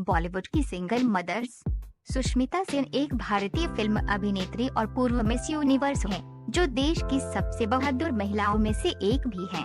बॉलीवुड की single mothers. Sushmita Sen एक भारतीय फिल्म अभिनेत्री और पूर्व मिस यूनिवर्स हैं, जो देश की सबसे बहादुर महिलाओं में से एक भी हैं।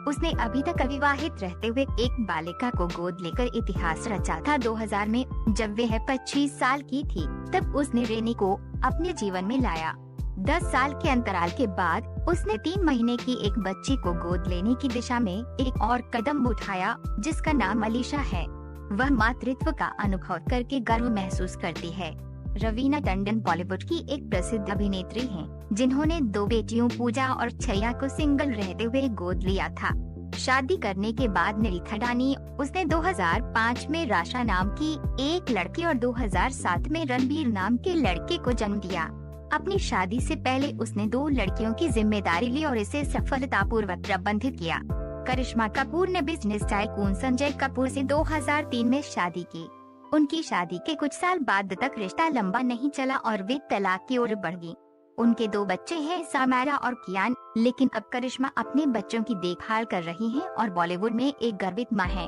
उसने अभी तक अविवाहित रहते हुए एक बालिका को गोद लेकर इतिहास रचा था। 2000 में जब वह 25 साल की थी, तब उसने रेनी को अपने जीवन में लाया। 10 साल के अंतराल के बाद उसने 3 महीने की एक बच्ची को गोद लेने की दिशा में एक और कदम उठाया, जिसका नाम अलीशा है। वह मातृत्व का अनुभव करके गर्व महसूस करती है। रवीना टंडन बॉलीवुड की एक प्रसिद्ध अभिनेत्री हैं, जिन्होंने 2 बेटियों पूजा और छया को सिंगल रहते हुए गोद लिया था। शादी करने के बाद निरिथा डानी उसने 2005 में राशा नाम की एक लड़की और 2007 में रणबीर नाम के लड़के को जन्म दिया। अपनी शादी से पहले उसने 2 लड़कियों की जिम्मेदारी ली और इसे सफलतापूर्वक प्रबंधित किया। करिश्मा कपूर ने बिजनेस टाइकून संजय कपूर से 2003 में शादी की। उनकी शादी के कुछ साल बाद तक रिश्ता लंबा नहीं चला और वे तलाक की ओर बढ़ गईं। उनके 2 बच्चे हैं, सामारा और कियान, लेकिन अब करिश्मा अपने बच्चों की देखभाल कर रही हैं और बॉलीवुड में एक गर्वित मां है।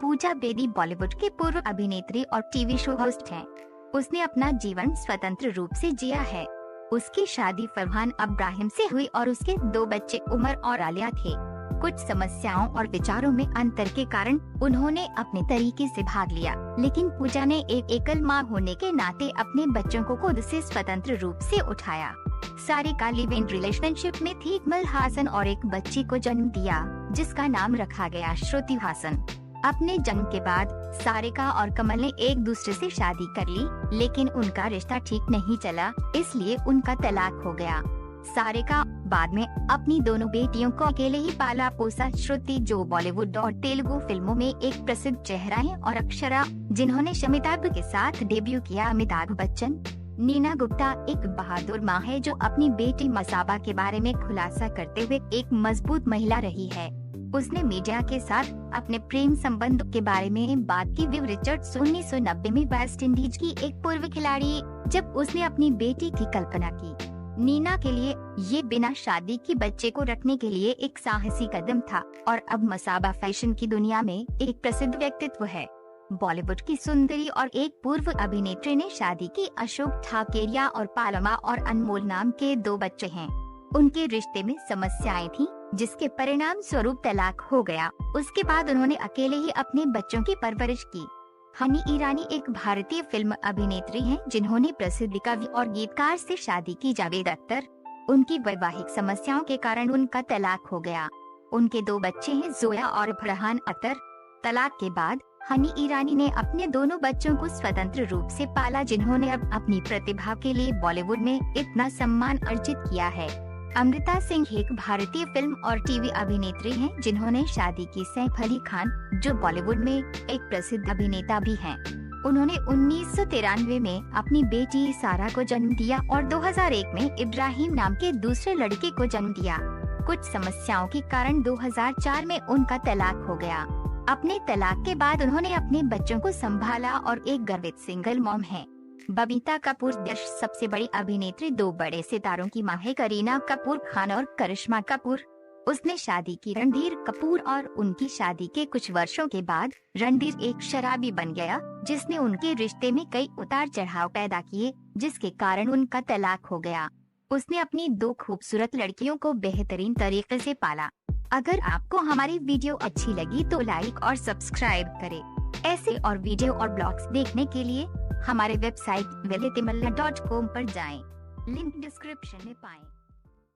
पूजा बेदी बॉलीवुड के पूर्व अभिनेत्री और टीवी शो होस्ट हैं। उसने अपना जीवन स्वतंत्र रूप से जिया है। उसकी शादी फरहान अब्राहिम से हुई और उसके 2 बच्चे उमर और आलिया थे। कुछ समस्याओं और विचारों में अंतर के कारण उन्होंने अपने तरीके से भाग लिया, लेकिन पूजा ने एक एकल मां होने के नाते अपने बच्चों को खुद से स्वतंत्र रूप से उठाया। सारिका लिव इन रिलेशनशिप में थी कमल हासन और एक बच्ची को जन्म दिया, जिसका नाम रखा गया श्रुति हासन। अपने जन्म के बाद सारिका और कमल ने एक दूसरे से शादी कर ली, लेकिन उनका रिश्ता ठीक नहीं चला, इसलिए उनका तलाक हो गया। सारिका बाद में अपनी दोनों बेटियों को अकेले ही पाला पोसा। श्रुति, जो बॉलीवुड और तेलुगु फिल्मों में एक प्रसिद्ध चेहरा है, और अक्षरा, जिन्होंने अमिताभ के साथ डेब्यू किया। अमिताभ बच्चन। नीना गुप्ता एक बहादुर माँ है, जो अपनी बेटी मसाबा के बारे में खुलासा करते हुए एक मजबूत महिला रही है। उसने मीडिया के साथ अपने प्रेम संबंध के बारे में बात की। विव रिचर्ड्स 1990 में वेस्ट इंडीज की एक पूर्व खिलाड़ी, जब उसने अपनी बेटी की कल्पना की। नीना के लिए ये बिना शादी की बच्चे को रखने के लिए एक साहसी कदम था, और अब मसाबा फैशन की दुनिया में एक प्रसिद्ध व्यक्तित्व है। बॉलीवुड की सुंदरी और एक पूर्व अभिनेत्री ने शादी की। अशोक ठाकेरिया और पालमा और अनमोल नाम के 2 बच्चे हैं। उनके रिश्ते में समस्याएं थीं, जिसके परिणाम स्वरूप तलाक हो गया। उसके बाद उन्होंने अकेले ही अपने बच्चों की परवरिश की। हनी ईरानी एक भारतीय फिल्म अभिनेत्री हैं, जिन्होंने प्रसिद्ध कवि और गीतकार से शादी की। जावेद अख्तर। उनकी वैवाहिक समस्याओं के कारण उनका तलाक हो गया। उनके 2 बच्चे हैं, जोया और फरहान अख्तर। तलाक के बाद हनी ईरानी ने अपने दोनों बच्चों को स्वतंत्र रूप से पाला, जिन्होंने अब अपनी प्रतिभा के लिए बॉलीवुड में इतना सम्मान अर्जित किया है। अमृता सिंह एक भारतीय फिल्म और टीवी अभिनेत्री हैं, जिन्होंने शादी की सैफ अली खान, जो बॉलीवुड में एक प्रसिद्ध अभिनेता भी हैं। उन्होंने 1993 में अपनी बेटी सारा को जन्म दिया और 2001 में इब्राहिम नाम के दूसरे लड़के को जन्म दिया। कुछ समस्याओं के कारण 2004 में उनका तलाक हो गया। अपने तलाक के बाद उन्होंने अपने बच्चों को संभाला और एक गर्वित सिंगल मॉम है। बबीता कपूर देश सबसे बड़ी अभिनेत्री। 2 बड़े सितारों की मां है, करीना कपूर खान और करिश्मा कपूर। उसने शादी की रणधीर कपूर और उनकी शादी के कुछ वर्षों के बाद रणधीर एक शराबी बन गया, जिसने उनके रिश्ते में कई उतार चढ़ाव पैदा किए, जिसके कारण उनका तलाक हो गया। उसने अपनी 2 खूबसूरत लड़कियों को बेहतरीन तरीके से पाला। अगर आपको हमारी वीडियो अच्छी लगी तो लाइक और सब्सक्राइब करें। ऐसे और वीडियो और ब्लॉग्स देखने के लिए हमारे वेबसाइट वेलेतिमल्ला.com पर जाएं। लिंक डिस्क्रिप्शन में पाएं।